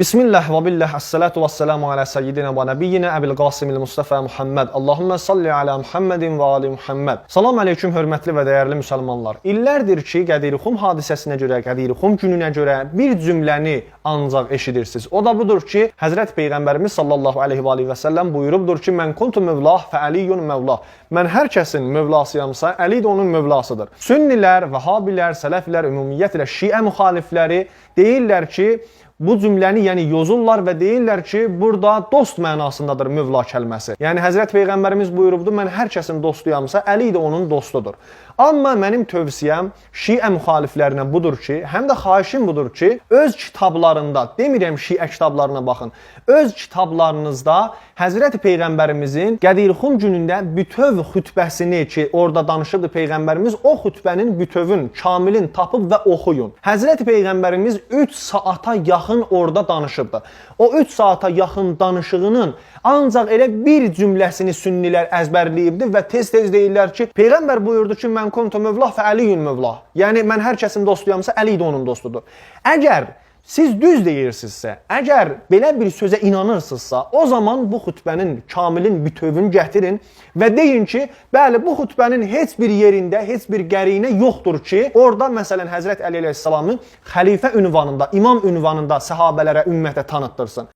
Bismillah və billah, əssalatu və səlamu alə səyyidina və nəbiyyina Əbil Qasimil Mustafa Muhammed. Allahümmə salli alə Muhammedin və ali Muhammed. Salam aleyküm, hörmətli və dəyərli müsəlmanlar. İllərdir ki, Qədirxum hadisəsinə görə, Qədirxum gününə görə bir cümləni ancaq eşidirsiniz. O da budur ki, Həzrət Peyğəmbərimiz sallallahu aleyhi və səlləm buyurubdur ki, mən kuntu mövlah fə əliyyun mövlah. Mən hər kəsin mövlasıyamsa, Əli də onun mövlasıdır. Sünnilər, Vəhabilər, Sələflər, ümumiyyətlə Şiə müxalifləri deyirlər ki, bu cümləni yozurlar və deyirlər ki, burada dost mənasındadır mövla kəlməsi. Yəni Həzrət Peyğəmbərimiz buyurubdur, mən hər kəsin dostuyamsa, Əli də onun dostudur. Amma mənim tövsiyəm Şiə müxaliflərinə budur ki, həm də xahişim budur ki, öz kitablarında, demirəm Şiə kitablarına baxın, öz kitablarınızda Həzrət Peyğəmbərimizin Qədirxum günündə bütöv xütbəsini ki, orada danışırdı Peyğəmbərimiz, o xütbənin bütövün, kamilin tapıb və oxuyun. Həzrət Peyğəmbərimiz 3 saata yaxın orada danışıbdı. O 3 saata yaxın danışığının ancaq elə bir cümləsini sünnilər əzbərləyibdi və tez-tez deyirlər ki, Peyğəmbər buyurdu ki, mən kuntu mövlah fə əliyyun mövlah. Yəni, mən hər kəsin dostuyamsa, Əli də onun dostudur. Əgər siz düz deyirsinizsə, əgər belə bir sözə inanırsınızsa, o zaman bu xütbənin, kamilin bütövünü gətirin və deyin ki, bəli, bu xütbənin heç bir yerində, heç bir qərinə yoxdur ki, orada məsələn Həzrət Əli əleyhissalamı xəlifə ünvanında, imam ünvanında səhabələrə, ümmətə tanıtdırsın.